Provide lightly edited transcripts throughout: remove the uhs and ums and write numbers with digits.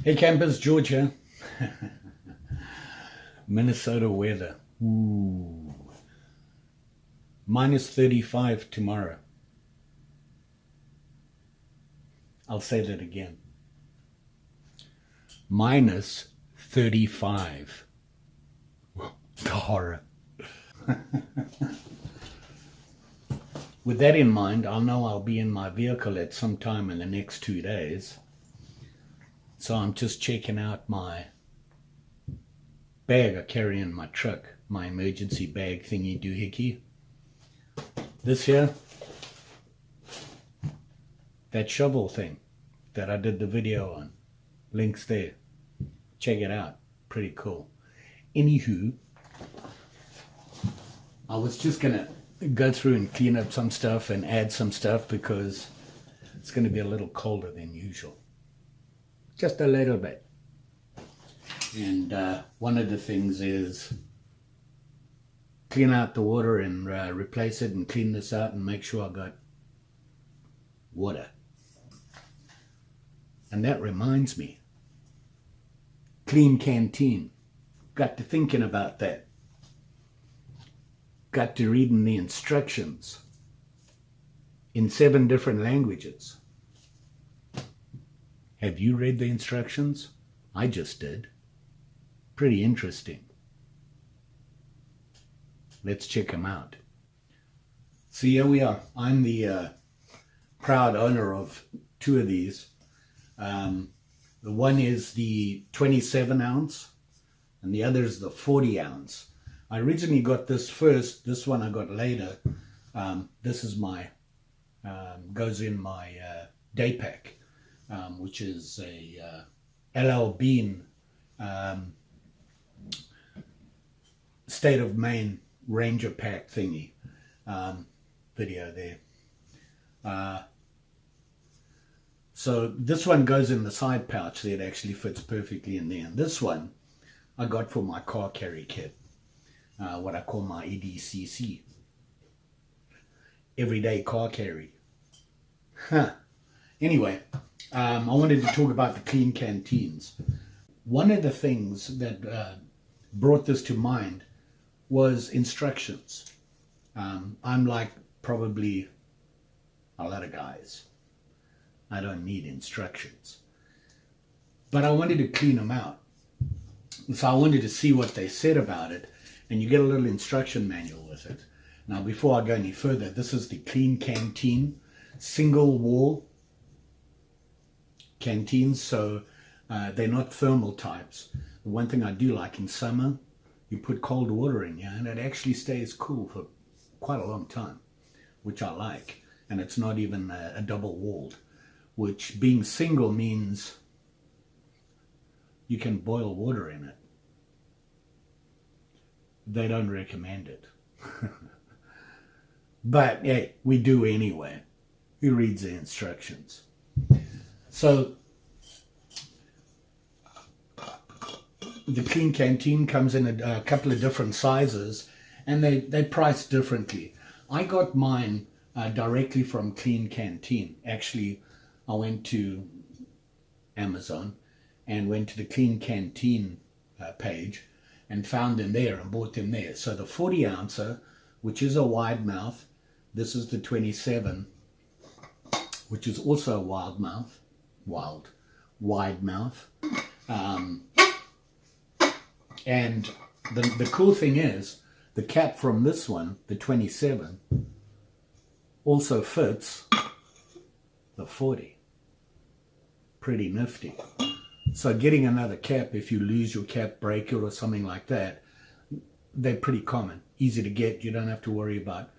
Hey campers, George here. Minnesota weather. Ooh. Minus 35 tomorrow. I'll say that again. Minus 35. The horror. With that in mind, I'll know I'll be in my vehicle at some time in the next 2 days. So I'm just checking out my bag I carry in my truck, my emergency bag thingy doohickey. This here, that shovel thing that I did the video on, links there. Check it out, pretty cool. Anywho, I was just gonna go through and clean up some stuff and add some stuff because it's gonna be a little colder than usual. Just a little bit. And one of the things is clean out the water and replace it and clean this out and make sure I got water. And that reminds me, Klean Kanteen. Got to thinking about that. Got to reading the instructions in 7 different languages. Have you read the instructions? I just did. Pretty interesting. Let's check them out. So here we are. I'm the proud owner of 2 of these. The one is the 27 ounce and the other is the 40 ounce. I originally got this first. This one I got later. This is my, goes in my day pack. Which is a LL Bean State of Maine Ranger Pack thingy video there. So this one goes in the side pouch there. It actually fits perfectly in there. And this one I got for my car carry kit, what I call my EDCC, everyday car carry. Anyway, I wanted to talk about the Klean Kanteens. One of the things that brought this to mind was instructions. I'm like probably a lot of guys. I don't need instructions. But I wanted to clean them out. So I wanted to see what they said about it. And you get a little instruction manual with it. Now before I go any further, this is the Klean Kanteen single wall canteens, so they're not thermal types. The one thing I do like in summer, you put cold water in here and it actually stays cool for quite a long time, which I like. And it's not even a double walled, which being single means you can boil water in it. They don't recommend it. But hey, we do anyway. Who reads the instructions? So the Klean Kanteen comes in a couple of different sizes and they price differently. I got mine directly from Klean Kanteen. Actually, I went to Amazon and went to the Klean Kanteen page and found them there and bought them there. So the 40 ouncer, which is a wide mouth, this is the 27, which is also a wide mouth. And the cool thing is the cap from this one, the 27, also fits the 40. Pretty nifty. So getting another cap, if you lose your cap, break it or something like that, they're pretty common, easy to get. You don't have to worry about,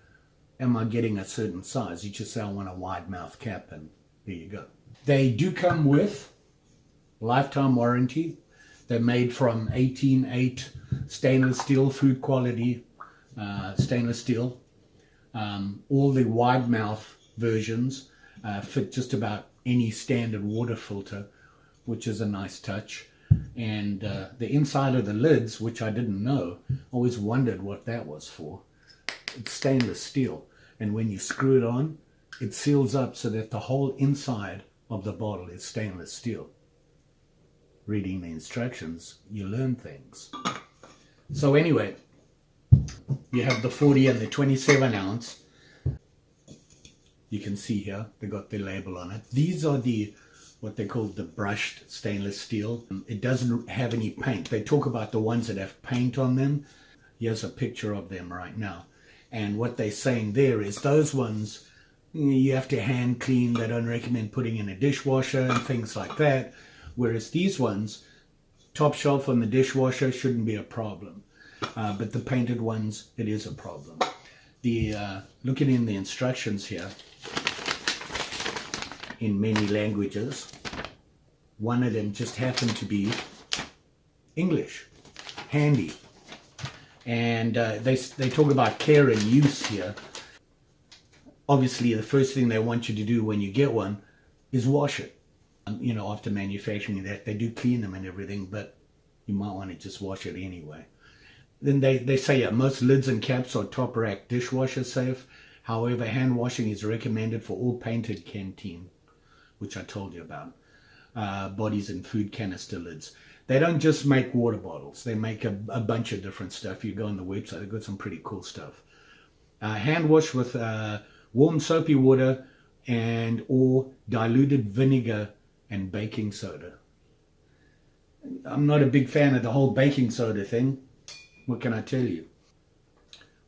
am I getting a certain size? You just say I want a wide mouth cap and there you go. They do come with lifetime warranty. They're made from 18-8 stainless steel, food quality stainless steel. All the wide mouth versions fit just about any standard water filter, which is a nice touch. And the inside of the lids, which I didn't know, always wondered what that was for. It's stainless steel. And when you screw it on, it seals up so that the whole inside of the bottle is stainless steel. reading the instructions, you learn things. So anyway, you have the 40 and the 27 ounce. You can see here, they got the label on it. These are what they call the brushed stainless steel. It doesn't have any paint. They talk about the ones that have paint on them. Here's a picture of them right now. And what they're saying there is those ones, you have to hand clean. They don't recommend putting in a dishwasher and things like that. Whereas these ones, top shelf on the dishwasher shouldn't be a problem. But the painted ones, it is a problem. Looking in the instructions here, in many languages, one of them just happened to be English, handy. And they talk about care and use here. Obviously, the first thing they want you to do when you get one is wash it. After manufacturing that, they do clean them and everything, but you might want to just wash it anyway. Then they say most lids and caps are top rack dishwasher safe. However, hand washing is recommended for all painted canteen, which I told you about. Bodies and food canister lids. They don't just make water bottles. They make a bunch of different stuff. You go on the website, they've got some pretty cool stuff. Hand wash with warm soapy water or diluted vinegar and baking soda. I'm not a big fan of the whole baking soda thing. What can I tell you?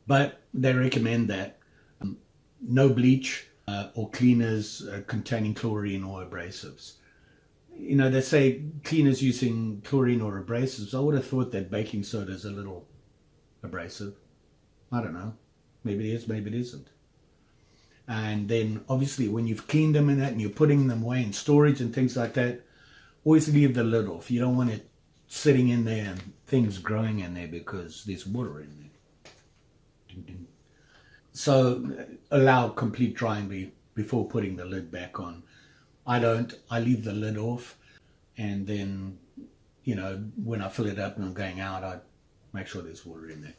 But they recommend that. No bleach or cleaners containing chlorine or abrasives. They say cleaners using chlorine or abrasives. I would have thought that baking soda is a little abrasive. I don't know. Maybe it is, maybe it isn't. And then obviously when you've cleaned them and that and you're putting them away in storage and things like that, always leave the lid off. You don't want it sitting in there and things growing in there because there's water in there. Ding, ding. So allow complete drying before putting the lid back on. I don't. I leave the lid off, and then, when I fill it up and I'm going out, I make sure there's water in there.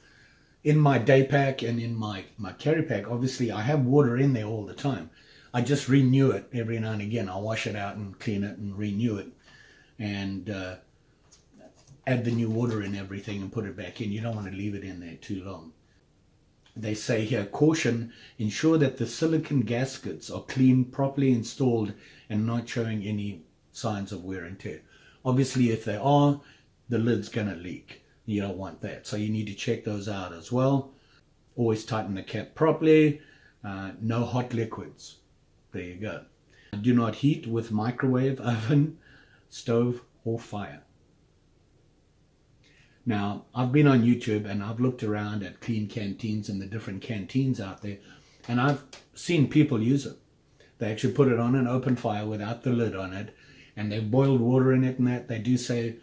In my day pack and in my carry pack, obviously I have water in there all the time. I just renew it every now and again. I'll wash it out and clean it and renew it, and add the new water in everything and put it back in. You don't want to leave it in there too long. They say here, caution, ensure that the silicone gaskets are clean, properly installed, and not showing any signs of wear and tear. Obviously, if they are, the lid's going to leak. You don't want that. So you need to check those out as well. Always tighten the cap properly. No hot liquids. There you go. Do not heat with microwave, oven, stove, or fire. Now, I've been on YouTube and I've looked around at Klean Kanteens and the different canteens out there, and I've seen people use it. They actually put it on an open fire without the lid on it, and they've boiled water in it and that. They do say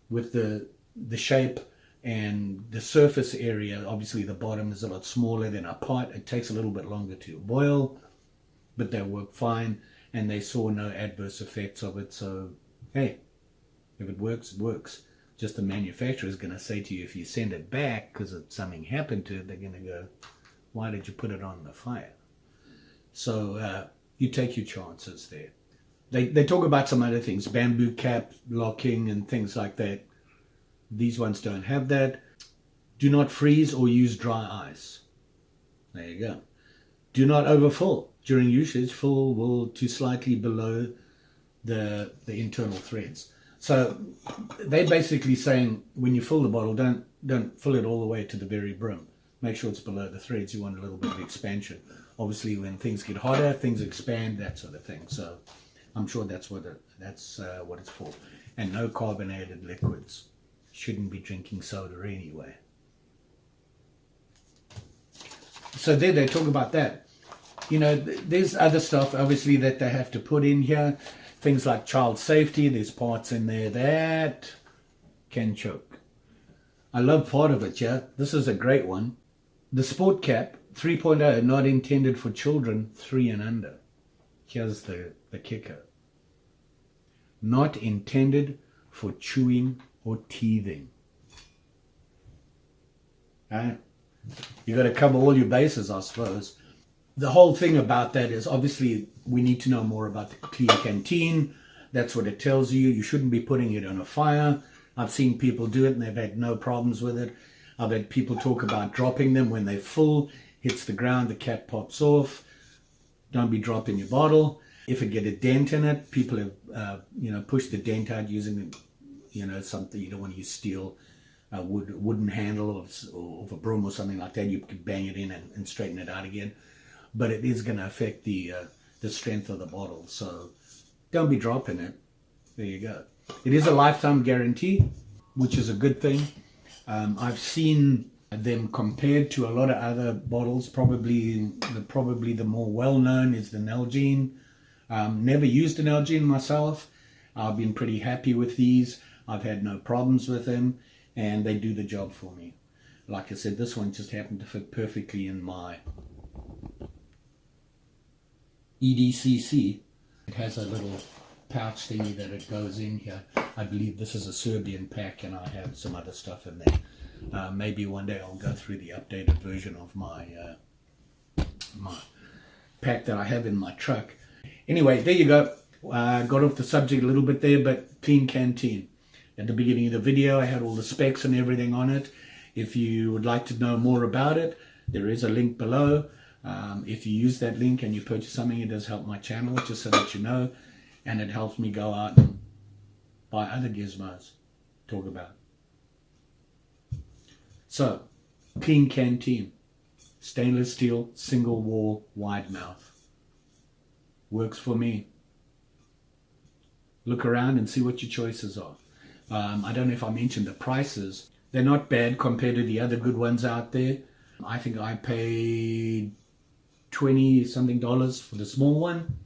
with the shape and the surface area, obviously the bottom is a lot smaller than a pot. It takes a little bit longer to boil, but they work fine, and they saw no adverse effects of it. So, hey, if it works, it works. Just the manufacturer is going to say to you, if you send it back because something happened to it, they're going to go, why did you put it on the fire? So you take your chances there. They talk about some other things, bamboo cap locking and things like that. These ones don't have that. Do not freeze or use dry ice. There you go. Do not overfill. During usage, fill will to slightly below the internal threads. So they're basically saying when you fill the bottle, don't fill it all the way to the very brim. Make sure it's below the threads. You want a little bit of expansion. Obviously, when things get hotter, things expand, that sort of thing. So I'm sure that's what it's for. And no carbonated liquids. Shouldn't be drinking soda anyway. So there they talk about that. There's other stuff, obviously, that they have to put in here. Things like child safety, there's parts in there that can choke. I love part of it, yeah. This is a great one. The sport cap 3.0, not intended for children 3 and under. Here's the kicker. Not intended for chewing or teething. You got to cover all your bases, I suppose. The whole thing about that is obviously we need to know more about the Klean Kanteen. That's what it tells you. You shouldn't be putting it on a fire. I've seen people do it and they've had no problems with it. I've had people talk about dropping them when they're full, hits the ground, the cap pops off. Don't be dropping your bottle. If it get a dent in it, people have pushed the dent out using something. You don't want to use steel, wooden handle or a broom or something like that. You can bang it in and straighten it out again. But it is going to affect the strength of the bottle. So don't be dropping it. There you go. It is a lifetime guarantee, which is a good thing. I've seen them compared to a lot of other bottles. Probably the more well-known is the Nalgene. Never used an Nalgene myself. I've been pretty happy with these. I've had no problems with them, and they do the job for me. Like I said, this one just happened to fit perfectly in my EDCC. It has a little pouch thingy that it goes in here. I believe this is a Serbian pack, and I have some other stuff in there. Maybe one day I'll go through the updated version of my my pack that I have in my truck. Anyway, there you go. Got off the subject a little bit there, but Klean Kanteen. At the beginning of the video, I had all the specs and everything on it. If you would like to know more about it, there is a link below. If you use that link and you purchase something, it does help my channel, just so that you know. And it helps me go out and buy other gizmos to talk about. So, Klean Kanteen. Stainless steel, single wall, wide mouth. Works for me. Look around and see what your choices are. I don't know if I mentioned the prices. They're not bad compared to the other good ones out there. I think I paid $20-something for the small one.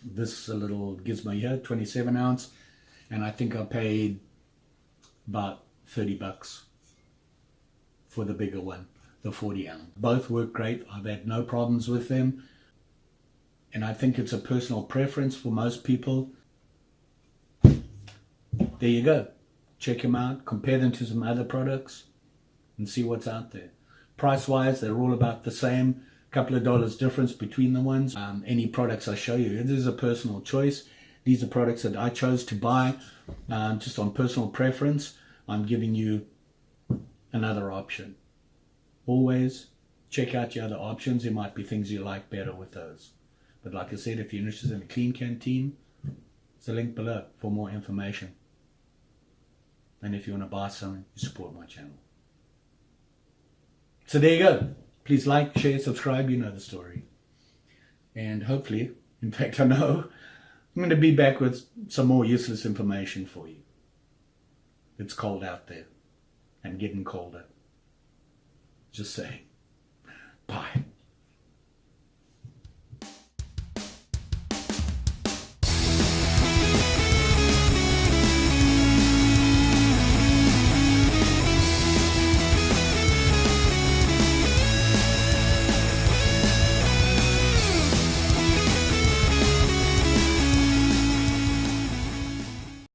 This little gizmo here, 27 ounce. And I think I paid about $30 for the bigger one, the 40 ounce. Both work great. I've had no problems with them. And I think it's a personal preference for most people. There you go. Check them out. Compare them to some other products and see what's out there. Price-wise, they're all about the same. A couple of dollars difference between the ones. Any products I show you, it is a personal choice. These are products that I chose to buy just on personal preference. I'm giving you another option. Always check out your other options. There might be things you like better with those. But like I said, if you're interested in the Klean Kanteen, there's a link below for more information. And if you want to buy something, you support my channel. So there you go. Please like, share, subscribe. You know the story. And hopefully, in fact I know, I'm going to be back with some more useless information for you. It's cold out there. And getting colder. Just saying. Bye.